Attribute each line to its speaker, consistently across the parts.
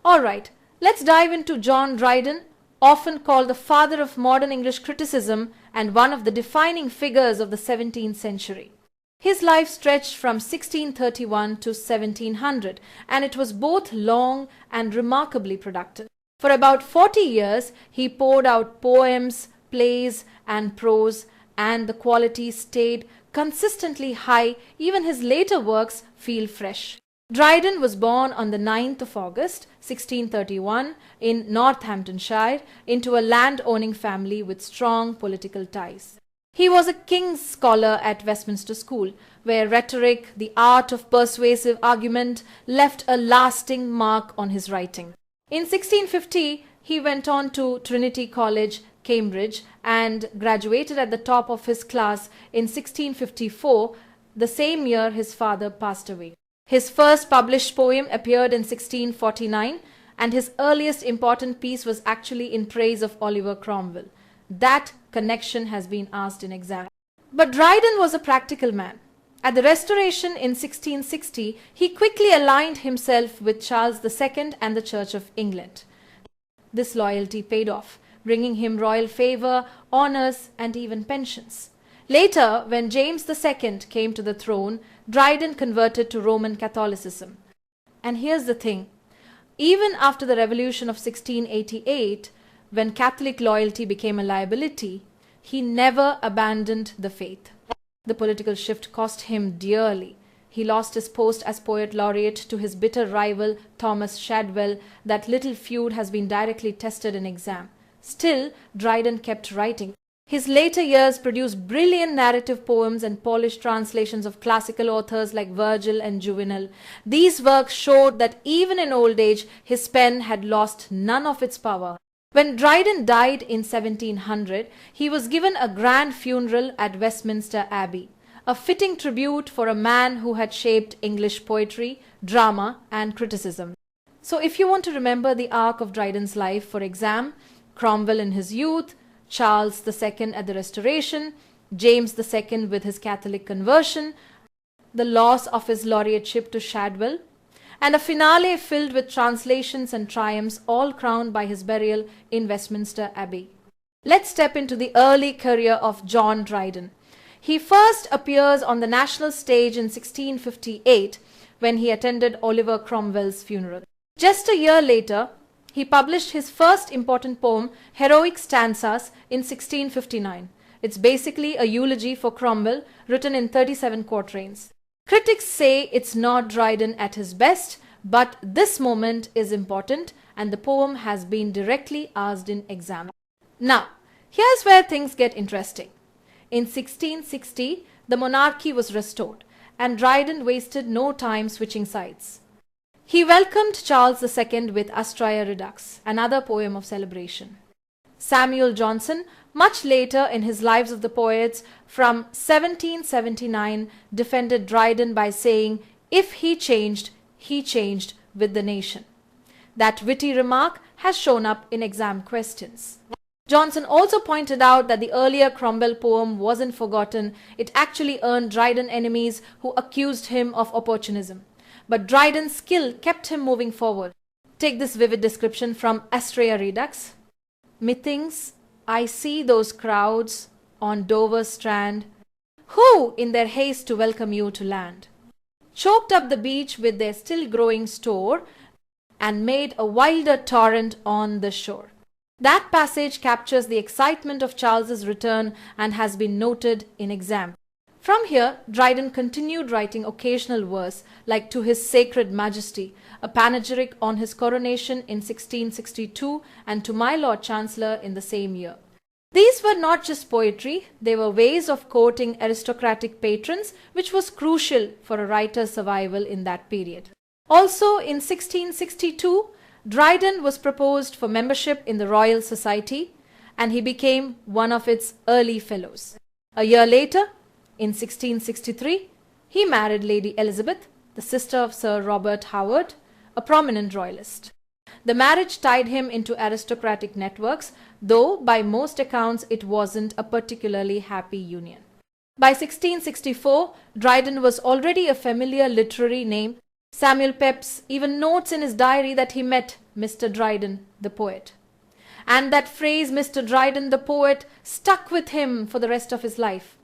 Speaker 1: Alright, let's dive into John Dryden, often called the father of modern English criticism and one of the defining figures of the 17th century. His life stretched from 1631 to 1700, and it was both long and remarkably productive. For about 40 years, he poured out poems, plays, and prose, and the quality stayed consistently high. Even his later works feel fresh. Dryden was born on the 9th of August, 1631, in Northamptonshire, into a land-owning family with strong political ties. He was a king's scholar at Westminster School, where rhetoric, the art of persuasive argument, left a lasting mark on his writing. In 1650, he went on to Trinity College, Cambridge, and graduated at the top of his class in 1654, the same year his father passed away. His first published poem appeared in 1649, and his earliest important piece was actually in praise of Oliver Cromwell. That connection has been asked in exam. But Dryden was a practical man. At the Restoration in 1660, he quickly aligned himself with Charles II and the Church of England. This loyalty paid off, bringing him royal favor, honors, and even pensions. Later, when James II came to the throne, Dryden converted to Roman Catholicism. And here's the thing, even after the Revolution of 1688, when Catholic loyalty became a liability, he never abandoned the faith. The political shift cost him dearly. He lost his post as poet laureate to his bitter rival Thomas Shadwell. That little feud has been directly tested in exam. Still, Dryden kept writing. His later years produced brilliant narrative poems and polished translations of classical authors like Virgil and Juvenal. These works showed that even in old age, his pen had lost none of its power. When Dryden died in 1700, he was given a grand funeral at Westminster Abbey, a fitting tribute for a man who had shaped English poetry, drama, and criticism. So if you want to remember the arc of Dryden's life for exam, Cromwell in his youth, Charles II at the Restoration, James II with his Catholic conversion, the loss of his laureateship to Shadwell, and a finale filled with translations and triumphs, all crowned by his burial in Westminster Abbey. Let's step into the early career of John Dryden. He first appears on the national stage in 1658 when he attended Oliver Cromwell's funeral. Just a year later, he published his first important poem, Heroic Stanzas, in 1659. It's basically a eulogy for Cromwell, written in 37 quatrains. Critics say it's not Dryden at his best, but this moment is important and the poem has been directly asked in exam. Now, here's where things get interesting. In 1660, the monarchy was restored, and Dryden wasted no time switching sides. He welcomed Charles II with Astraea Redux, another poem of celebration. Samuel Johnson, much later in his Lives of the Poets from 1779, defended Dryden by saying, "If he changed with the nation." That witty remark has shown up in exam questions. Johnson also pointed out that the earlier Cromwell poem wasn't forgotten. It actually earned Dryden enemies who accused him of opportunism. But Dryden's skill kept him moving forward. Take this vivid description from Astraea Redux. "Methinks I see those crowds on Dover strand, who, in their haste to welcome you to land, choked up the beach with their still growing store, and made a wilder torrent on the shore." That passage captures the excitement of Charles's return and has been noted in exam. From here, Dryden continued writing occasional verse, like To His Sacred Majesty, a panegyric on his coronation in 1662, and To My Lord Chancellor in the same year. These were not just poetry, they were ways of courting aristocratic patrons, which was crucial for a writer's survival in that period. Also, in 1662, Dryden was proposed for membership in the Royal Society, and he became one of its early fellows. A year later, in 1663, he married Lady Elizabeth, the sister of Sir Robert Howard, a prominent royalist. The marriage tied him into aristocratic networks, though by most accounts it wasn't a particularly happy union. By 1664, Dryden was already a familiar literary name. Samuel Pepys even notes in his diary that he met Mr. Dryden, the poet. And that phrase, Mr. Dryden, the poet, stuck with him for the rest of his life.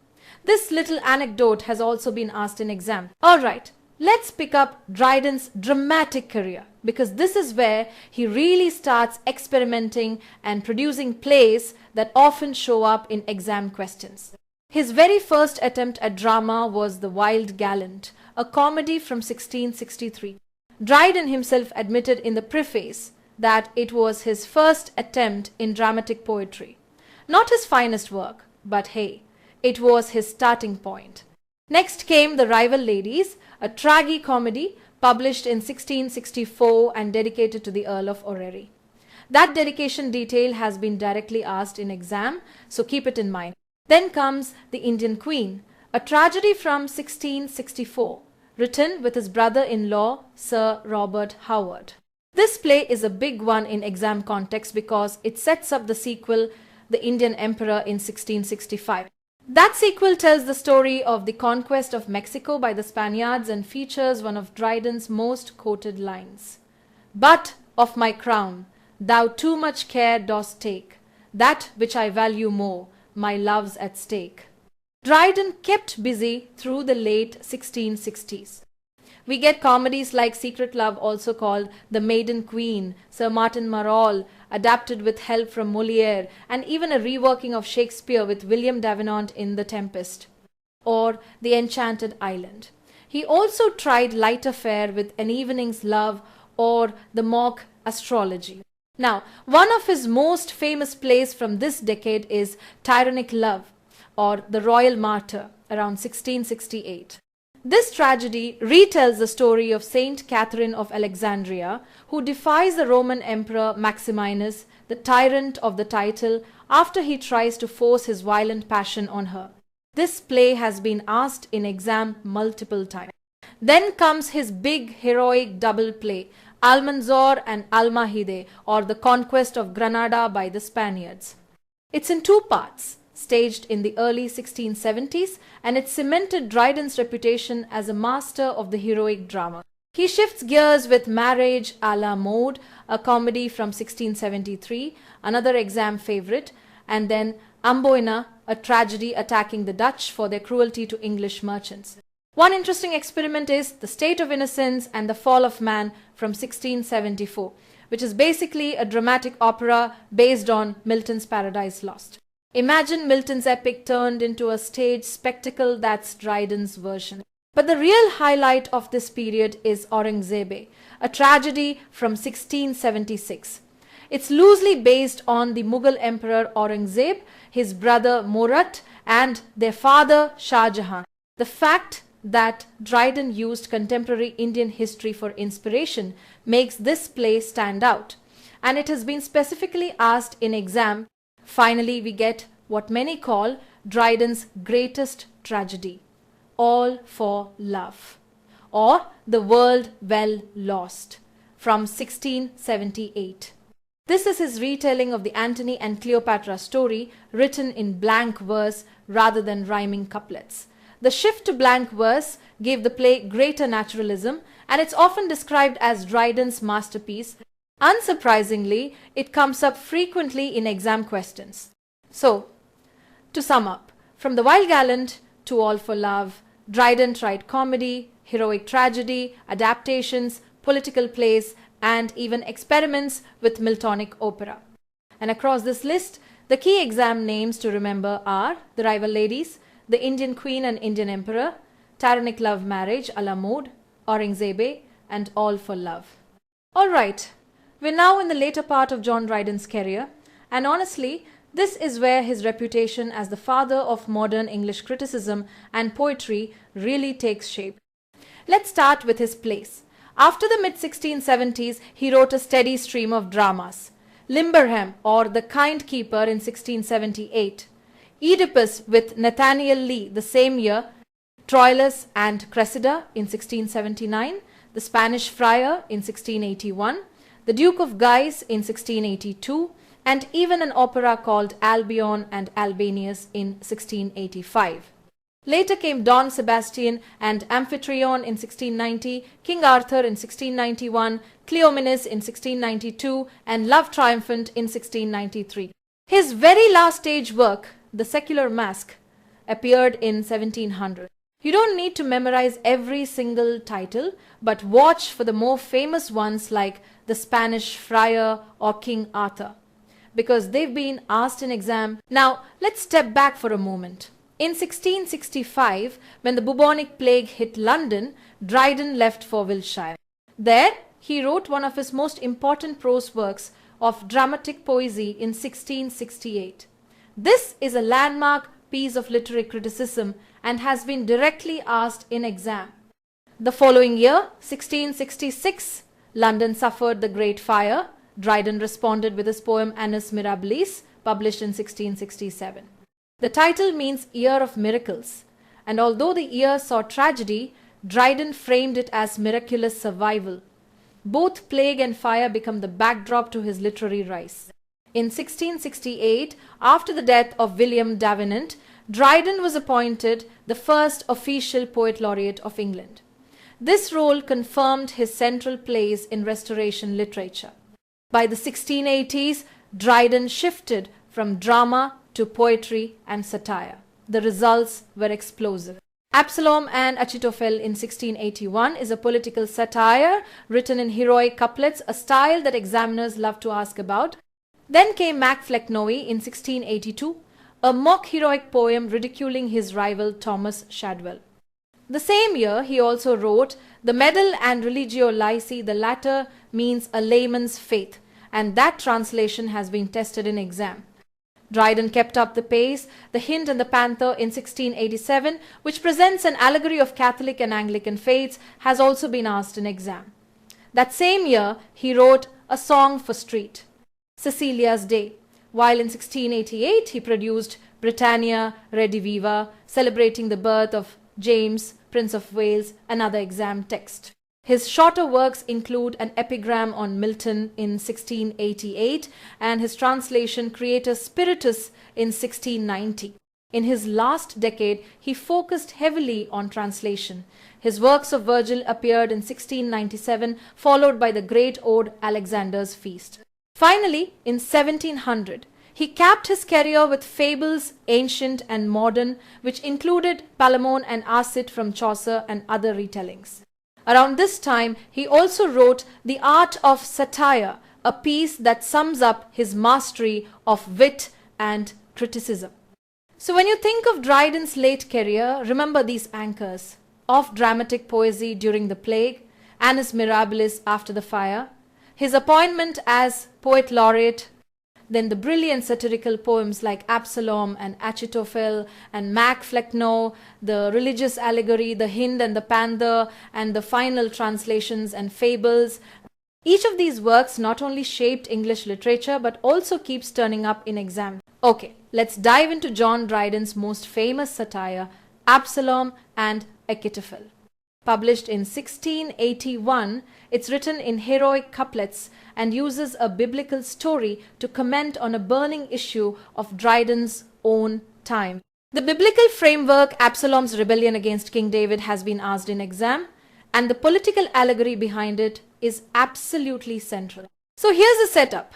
Speaker 1: This little anecdote has also been asked in exam. Alright, let's pick up Dryden's dramatic career, because this is where he really starts experimenting and producing plays that often show up in exam questions. His very first attempt at drama was The Wild Gallant, a comedy from 1663. Dryden himself admitted in the preface that it was his first attempt in dramatic poetry. Not his finest work, but hey, it was his starting point. Next came The Rival Ladies, a tragi-comedy published in 1664 and dedicated to the Earl of Orrery. That dedication detail has been directly asked in exam, so keep it in mind. Then comes The Indian Queen, a tragedy from 1664, written with his brother-in-law, Sir Robert Howard. This play is a big one in exam context because it sets up the sequel, The Indian Emperor, in 1665. That sequel tells the story of the conquest of Mexico by the Spaniards and features one of Dryden's most quoted lines. "But of my crown, thou too much care dost take, that which I value more, my love's at stake." Dryden kept busy through the late 1660s. We get comedies like Secret Love, also called The Maiden Queen, Sir Martin Marall, adapted with help from Molière, and even a reworking of Shakespeare with William Davenant in The Tempest, or The Enchanted Island. He also tried lighter fare with An Evening's Love or The Mock Astrology. Now, one of his most famous plays from this decade is Tyrannic Love, or The Royal Martyr, around 1668. This tragedy retells the story of Saint Catherine of Alexandria, who defies the Roman Emperor Maximinus, the tyrant of the title, after he tries to force his violent passion on her. This play has been asked in exam multiple times. Then comes his big heroic double play, Almanzor and Almahide, or The Conquest of Granada by the Spaniards. It's in two parts, staged in the early 1670s, and it cemented Dryden's reputation as a master of the heroic drama. He shifts gears with Marriage à la Mode, a comedy from 1673, another exam favorite, and then Amboina, a tragedy attacking the Dutch for their cruelty to English merchants. One interesting experiment is The State of Innocence and the Fall of Man from 1674, which is basically a dramatic opera based on Milton's Paradise Lost. Imagine Milton's epic turned into a stage spectacle. That's Dryden's version. But the real highlight of this period is Aurangzebe, a tragedy from 1676. It's loosely based on the Mughal Emperor Aurangzeb, his brother Murat, and their father Shah Jahan. The fact that Dryden used contemporary Indian history for inspiration makes this play stand out, and it has been specifically asked in exam. Finally, we get what many call Dryden's greatest tragedy, All for Love, or The World Well Lost, from 1678. This is his retelling of the Antony and Cleopatra story, written in blank verse rather than rhyming couplets. The shift to blank verse gave the play greater naturalism, and it's often described as Dryden's masterpiece. Unsurprisingly, it comes up frequently in exam questions. So, to sum up, from The Wild Gallant to All for Love, Dryden tried comedy, heroic tragedy, adaptations, political plays, and even experiments with Miltonic opera. And across this list, the key exam names to remember are The Rival Ladies, The Indian Queen and Indian Emperor, Tyrannic Love, Marriage à la Mode, Aurangzebe, and All for Love. Alright, we're now in the later part of John Dryden's career, and honestly, this is where his reputation as the father of modern English criticism and poetry really takes shape. Let's start with his plays. After the mid-1670s, he wrote a steady stream of dramas. Limberham, or The Kind Keeper, in 1678. Oedipus with Nathaniel Lee the same year, Troilus and Cressida in 1679, The Spanish Friar in 1681, The Duke of Guise in 1682, and even an opera called Albion and Albanius in 1685. Later came Don Sebastian and Amphitryon in 1690, King Arthur in 1691, Cleomenes in 1692, and Love Triumphant in 1693. His very last stage work, The Secular Masque, appeared in 1700. You don't need to memorize every single title, but watch for the more famous ones like The Spanish Friar or King Arthur, because they've been asked in exam. Now, let's step back for a moment. In 1665, when the bubonic plague hit London, Dryden left for Wiltshire. There, he wrote one of his most important prose works of dramatic poesy in 1668. This is a landmark piece of literary criticism and has been directly asked in exam. The following year, 1666, London suffered the Great Fire. Dryden responded with his poem Annus Mirabilis, published in 1667. The title means Year of Miracles, and although the year saw tragedy, Dryden framed it as miraculous survival. Both plague and fire become the backdrop to his literary rise. In 1668, after the death of William Davenant, Dryden was appointed the first official poet laureate of England. This role confirmed his central place in Restoration literature. By the 1680s, Dryden shifted from drama to poetry and satire. The results were explosive. Absalom and Achitophel in 1681 is a political satire written in heroic couplets, a style that examiners love to ask about. Then came Flecknoe in 1682, a mock-heroic poem ridiculing his rival Thomas Shadwell. The same year, he also wrote The Medal and Religio Laici. The latter means a layman's faith, and that translation has been tested in exam. Dryden kept up the pace. The Hind and the Panther in 1687, which presents an allegory of Catholic and Anglican faiths, has also been asked in exam. That same year, he wrote A Song for Street, Cecilia's Day, while in 1688 he produced Britannia Rediviva, celebrating the birth of James, Prince of Wales, another exam text. His shorter works include an epigram on Milton in 1688 and his translation Creator Spiritus in 1690. In his last decade, he focused heavily on translation. His works of Virgil appeared in 1697, followed by the great ode Alexander's Feast. Finally, in 1700, he capped his career with fables, ancient and modern, which included Palamon and Arcite from Chaucer and other retellings. Around this time, he also wrote The Art of Satire, a piece that sums up his mastery of wit and criticism. So when you think of Dryden's late career, remember these anchors: of dramatic poesy during the plague, Annus Mirabilis after the fire, his appointment as poet laureate, then the brilliant satirical poems like Absalom and Achitophel and Flecknoe, the religious allegory, the Hind and the Panther, and the final translations and fables. Each of these works not only shaped English literature but also keeps turning up in exam. Okay, let's dive into John Dryden's most famous satire, Absalom and Achitophel. Published in 1681, it's written in heroic couplets and uses a biblical story to comment on a burning issue of Dryden's own time. The biblical framework, Absalom's rebellion against King David, has been asked in exam, and the political allegory behind it is absolutely central. So here's the setup.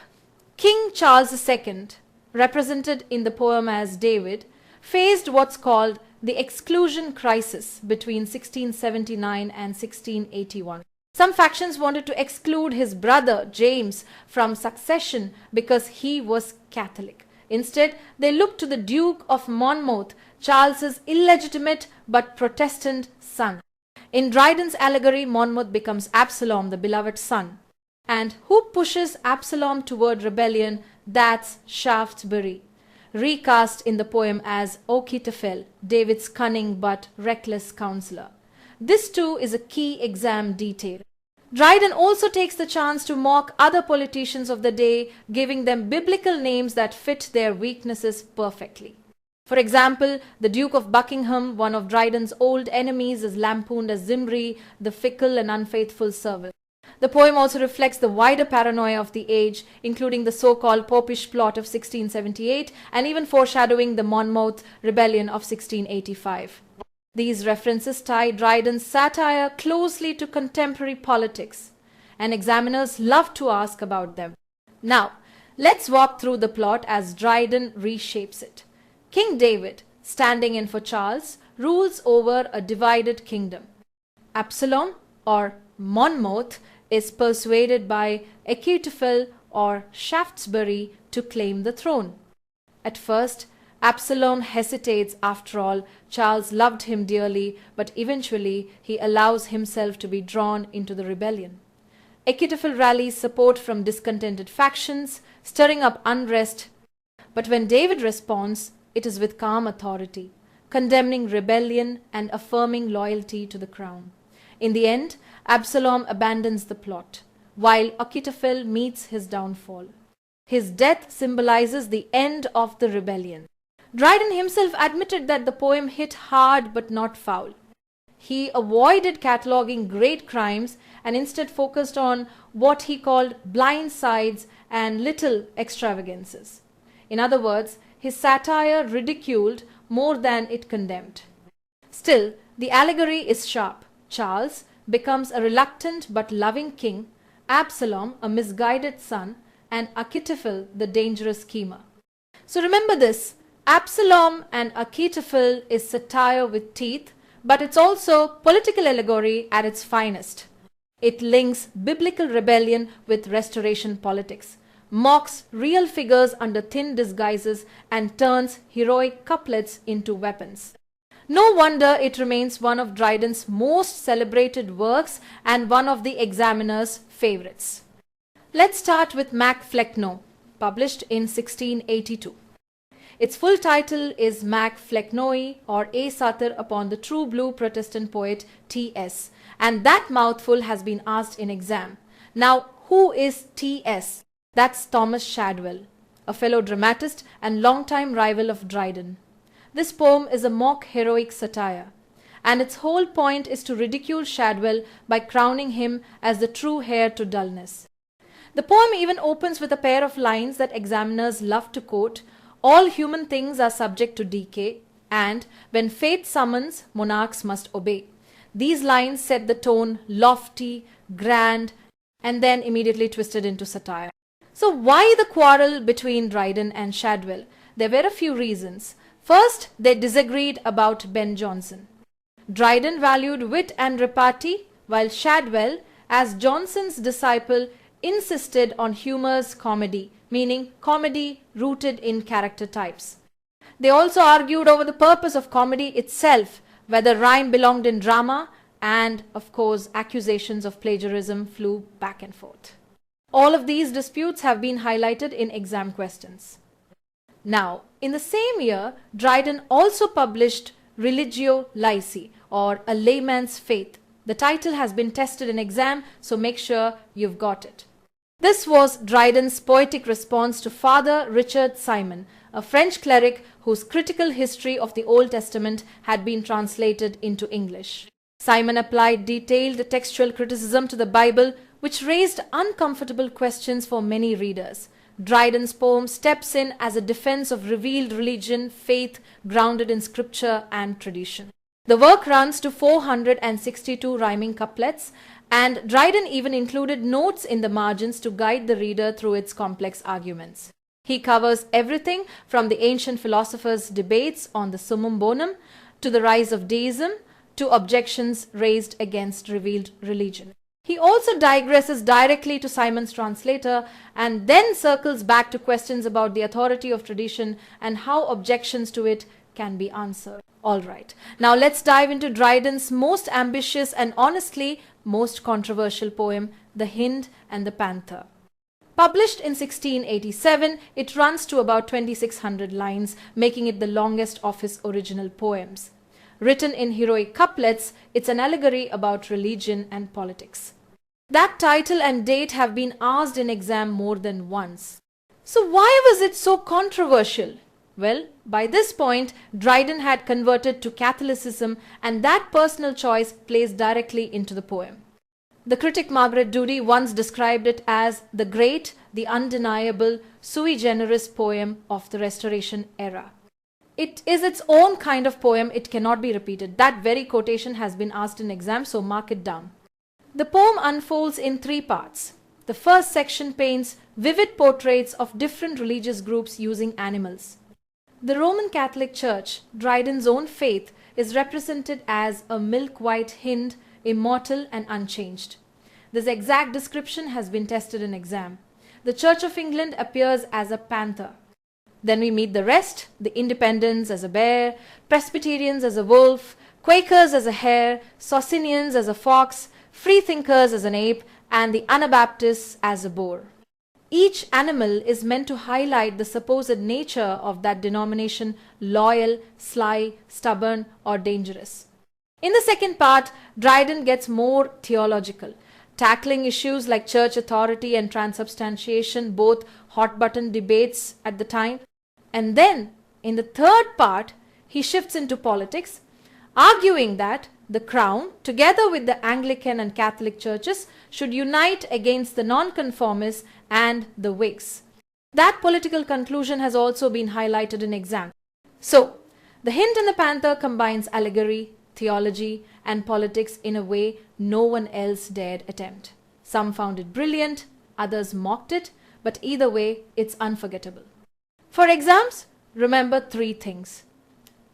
Speaker 1: King Charles II, represented in the poem as David, faced what's called the exclusion crisis between 1679 and 1681. Some factions wanted to exclude his brother James from succession because he was Catholic. Instead, they looked to the Duke of Monmouth, Charles's illegitimate but Protestant son. In Dryden's allegory, Monmouth becomes Absalom, the beloved son. And who pushes Absalom toward rebellion? That's Shaftesbury, recast in the poem as Achitophel, David's cunning but reckless counselor. This too is a key exam detail. Dryden also takes the chance to mock other politicians of the day, giving them biblical names that fit their weaknesses perfectly. For example, the Duke of Buckingham, one of Dryden's old enemies, is lampooned as Zimri, the fickle and unfaithful servant. The poem also reflects the wider paranoia of the age, including the so-called Popish plot of 1678 and even foreshadowing the Monmouth rebellion of 1685. These references tie Dryden's satire closely to contemporary politics, and examiners love to ask about them. Now, let's walk through the plot as Dryden reshapes it. King David, standing in for Charles, rules over a divided kingdom. Absalom, or Monmouth, is persuaded by Achitophel or Shaftesbury to claim the throne. At first, Absalom hesitates. After all, Charles loved him dearly, but eventually he allows himself to be drawn into the rebellion. Achitophel rallies support from discontented factions, stirring up unrest, but when David responds, it is with calm authority, condemning rebellion and affirming loyalty to the crown. In the end, Absalom abandons the plot, while Achitophel meets his downfall. His death symbolizes the end of the rebellion. Dryden himself admitted that the poem hit hard but not foul. He avoided cataloguing great crimes and instead focused on what he called blind sides and little extravagances. In other words, his satire ridiculed more than it condemned. Still, the allegory is sharp. Charles becomes a reluctant but loving king, Absalom a misguided son, and Achitophel the dangerous schemer. So remember this, Absalom and Achitophel is satire with teeth, but it's also political allegory at its finest. It links biblical rebellion with restoration politics, mocks real figures under thin disguises, and turns heroic couplets into weapons. No wonder it remains one of Dryden's most celebrated works and one of the examiner's favorites. Let's start with Mac Flecknoe, published in 1682. Its full title is Mac Flecknoe, or A Satire upon the True Blue Protestant Poet T.S., and that mouthful has been asked in exam. Now, who is T.S.? That's Thomas Shadwell, a fellow dramatist and longtime rival of Dryden. This poem is a mock heroic satire, and its whole point is to ridicule Shadwell by crowning him as the true heir to dullness. The poem even opens with a pair of lines that examiners love to quote: "All human things are subject to decay, and when fate summons, monarchs must obey." These lines set the tone lofty, grand, and then immediately twisted into satire. So why the quarrel between Dryden and Shadwell? There were a few reasons. First, they disagreed about Ben Jonson. Dryden valued wit and repartee, while Shadwell, as Jonson's disciple, insisted on humorous comedy, meaning comedy rooted in character types. They also argued over the purpose of comedy itself, whether rhyme belonged in drama, and, of course, accusations of plagiarism flew back and forth. All of these disputes have been highlighted in exam questions. Now, in the same year, Dryden also published Religio, Laici, or A Layman's Faith. The title has been tested in exam, so make sure you've got it. This was Dryden's poetic response to Father Richard Simon, a French cleric whose critical history of the Old Testament had been translated into English. Simon applied detailed textual criticism to the Bible, which raised uncomfortable questions for many readers. Dryden's poem steps in as a defense of revealed religion, faith grounded in scripture and tradition. The work runs to 462 rhyming couplets, and Dryden even included notes in the margins to guide the reader through its complex arguments. He covers everything from the ancient philosophers' debates on the summum bonum to the rise of deism to objections raised against revealed religion. He also digresses directly to Simon's translator and then circles back to questions about the authority of tradition and how objections to it can be answered. Alright, now let's dive into Dryden's most ambitious and honestly most controversial poem, The Hind and the Panther. Published in 1687, it runs to about 2600 lines, making it the longest of his original poems. Written in heroic couplets, it's an allegory about religion and politics. That title and date have been asked in exam more than once. So why was it so controversial? Well, by this point, Dryden had converted to Catholicism, and that personal choice plays directly into the poem. The critic Margaret Doody once described it as the great, the undeniable, sui generis poem of the Restoration era. It is its own kind of poem. It cannot be repeated. That very quotation has been asked in exam, so mark it down. The poem unfolds in 3 parts. The first section paints vivid portraits of different religious groups using animals. The Roman Catholic Church, Dryden's own faith, is represented as a milk-white hind, immortal and unchanged. This exact description has been tested in exam. The Church of England appears as a panther. Then we meet the rest, the Independents as a bear, Presbyterians as a wolf, Quakers as a hare, Socinians as a fox, Freethinkers as an ape, and the Anabaptists as a boar. Each animal is meant to highlight the supposed nature of that denomination: loyal, sly, stubborn, or dangerous. In the second part, Dryden gets more theological, tackling issues like church authority and transubstantiation, both hot-button debates at the time. And then, in the third part, he shifts into politics, arguing that the Crown, together with the Anglican and Catholic churches, should unite against the nonconformists and the Whigs. That political conclusion has also been highlighted in exam. So, the Hind and the Panther combines allegory, theology, and politics in a way no one else dared attempt. Some found it brilliant, others mocked it, but either way, it's unforgettable. For exams, remember 3 things: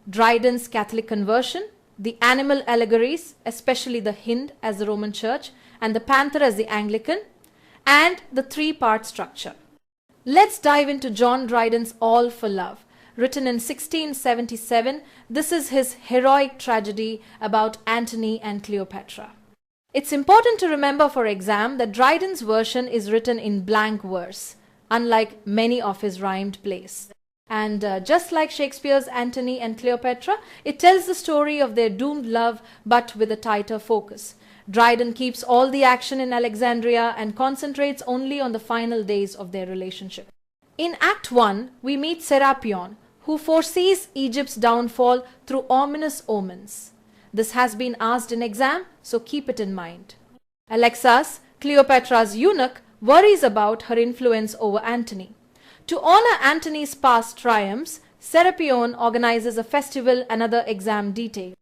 Speaker 1: Dryden's Catholic conversion, the animal allegories, especially the Hind as the Roman Church and the Panther as the Anglican, and the 3-part structure. Let's dive into John Dryden's All for Love. Written in 1677, this is his heroic tragedy about Antony and Cleopatra. It's important to remember for exam that Dryden's version is written in blank verse, unlike many of his rhymed plays. And just like Shakespeare's Antony and Cleopatra, it tells the story of their doomed love but with a tighter focus. Dryden keeps all the action in Alexandria and concentrates only on the final days of their relationship. In Act 1, we meet Serapion, who foresees Egypt's downfall through ominous omens. This has been asked in exam, so keep it in mind. Alexas, Cleopatra's eunuch, worries about her influence over Antony. To honor Antony's past triumphs, Serapion organizes a festival, another exam detail.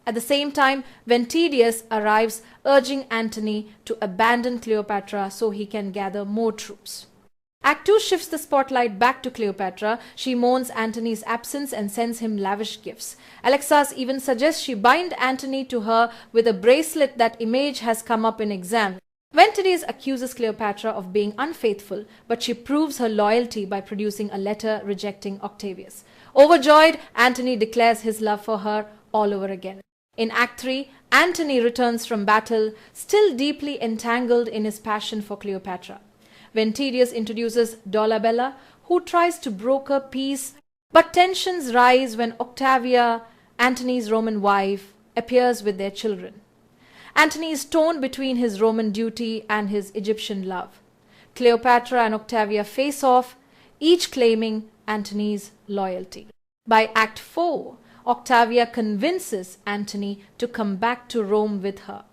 Speaker 1: At the same time, Ventidius arrives, urging Antony to abandon Cleopatra so he can gather more troops. Act 2 shifts the spotlight back to Cleopatra. She mourns Antony's absence and sends him lavish gifts. Alexas even suggests she bind Antony to her with a bracelet. That image has come up in exam. Ventidius accuses Cleopatra of being unfaithful, but she proves her loyalty by producing a letter rejecting Octavius. Overjoyed, Antony declares his love for her all over again. In Act 3, Antony returns from battle, still deeply entangled in his passion for Cleopatra. Ventidius introduces Dolabella, who tries to broker peace, but tensions rise when Octavia, Antony's Roman wife, appears with their children. Antony is torn between his Roman duty and his Egyptian love. Cleopatra and Octavia face off, each claiming Antony's loyalty. By Act 4, Octavia convinces Antony to come back to Rome with her.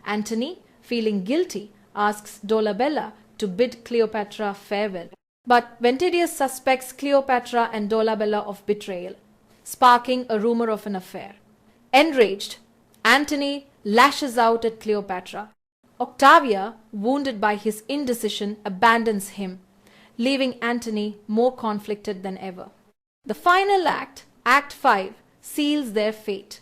Speaker 1: Antony, feeling guilty, asks Dolabella to bid Cleopatra farewell. But Ventidius suspects Cleopatra and Dolabella of betrayal, sparking a rumor of an affair. Enraged, Antony lashes out at Cleopatra. Octavia, wounded by his indecision, abandons him, leaving Antony more conflicted than ever. The final act, Act 5, seals their fate.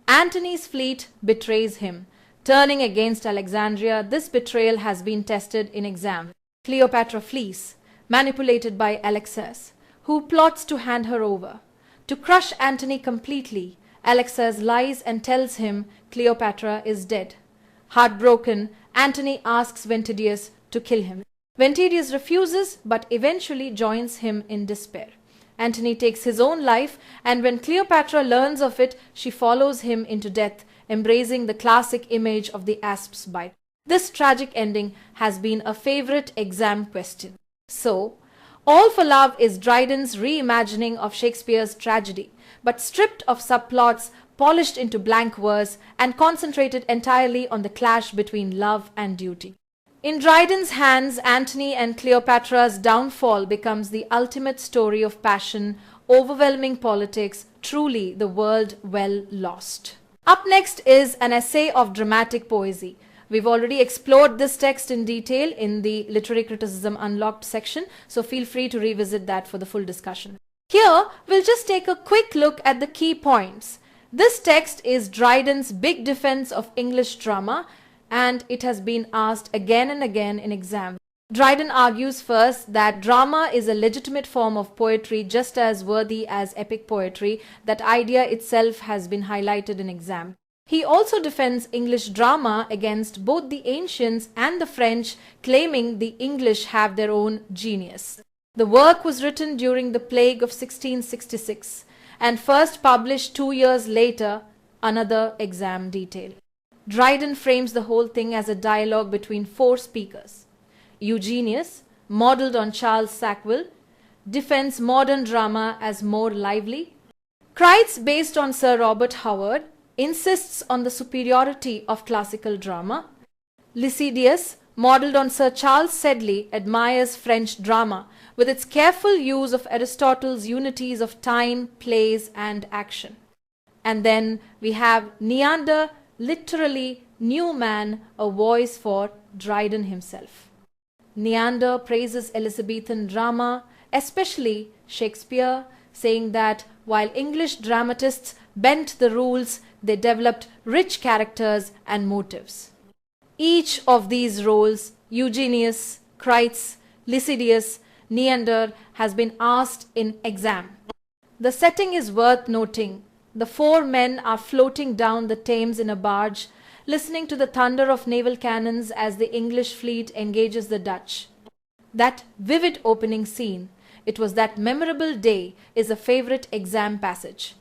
Speaker 1: Antony's fleet betrays him. Turning against Alexandria, this betrayal has been tested in exam. Cleopatra flees, manipulated by Alexas, who plots to hand her over. To crush Antony completely, Alexas lies and tells him Cleopatra is dead. Heartbroken, Antony asks Ventidius to kill him. Ventidius refuses, but eventually joins him in despair. Antony takes his own life, and when Cleopatra learns of it, she follows him into death, embracing the classic image of the asp's bite. This tragic ending has been a favorite exam question. So, All for Love is Dryden's reimagining of Shakespeare's tragedy, but stripped of subplots, polished into blank verse, and concentrated entirely on the clash between love and duty. In Dryden's hands, Antony and Cleopatra's downfall becomes the ultimate story of passion, overwhelming politics, truly the world well lost. Up next is an essay of dramatic poesy. We've already explored this text in detail in the Literary Criticism Unlocked section, so feel free to revisit that for the full discussion. Here, we'll just take a quick look at the key points. This text is Dryden's big defense of English drama, and it has been asked again and again in exams. Dryden argues first that drama is a legitimate form of poetry just as worthy as epic poetry. That idea itself has been highlighted in exam. He also defends English drama against both the ancients and the French, claiming the English have their own genius. The work was written during the plague of 1666 and first published 2 years later, another exam detail. Dryden frames the whole thing as a dialogue between 4 speakers. Eugenius, modelled on Charles Sackville, defends modern drama as more lively. Crites, based on Sir Robert Howard, insists on the superiority of classical drama. Lycidius, modelled on Sir Charles Sedley, admires French drama with its careful use of Aristotle's unities of time, place and action. And then we have Neander, literally new man, a voice for Dryden himself. Neander praises Elizabethan drama, especially Shakespeare, saying that while English dramatists bent the rules, they developed rich characters and motives. Each of these roles, Eugenius, Crites, Lycidius, Neander, has been asked in exam. The setting is worth noting. The 4 men are floating down the Thames in a barge, listening to the thunder of naval cannons as the English fleet engages the Dutch. That vivid opening scene, "It was that memorable day," is a favorite exam passage.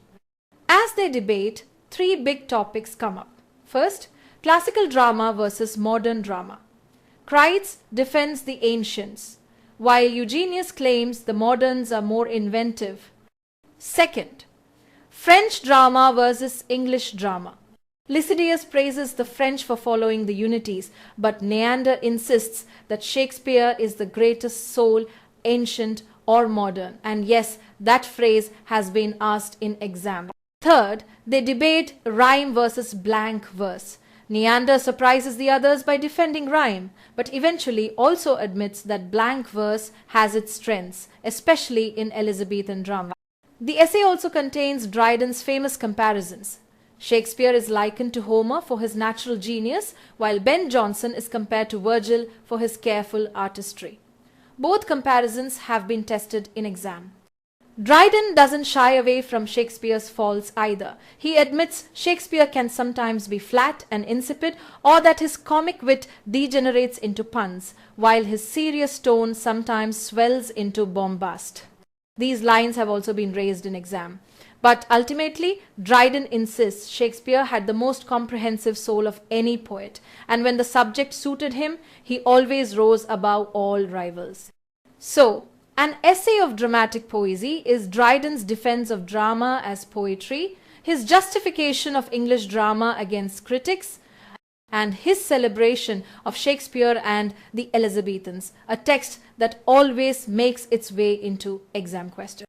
Speaker 1: As they debate, 3 big topics come up. First, classical drama versus modern drama. Crites defends the ancients, while Eugenius claims the moderns are more inventive. Second, French drama versus English drama. Lycidius praises the French for following the unities, but Neander insists that Shakespeare is the greatest soul, ancient or modern. And yes, that phrase has been asked in exam. Third, they debate rhyme versus blank verse. Neander surprises the others by defending rhyme, but eventually also admits that blank verse has its strengths, especially in Elizabethan drama. The essay also contains Dryden's famous comparisons. Shakespeare is likened to Homer for his natural genius, while Ben Jonson is compared to Virgil for his careful artistry. Both comparisons have been tested in exam. Dryden doesn't shy away from Shakespeare's faults either. He admits Shakespeare can sometimes be flat and insipid, or that his comic wit degenerates into puns, while his serious tone sometimes swells into bombast. These lines have also been raised in exam. But ultimately, Dryden insists Shakespeare had the most comprehensive soul of any poet, and when the subject suited him, he always rose above all rivals. So, an essay of dramatic poesy is Dryden's defense of drama as poetry, his justification of English drama against critics, and his celebration of Shakespeare and the Elizabethans, a text that always makes its way into exam questions.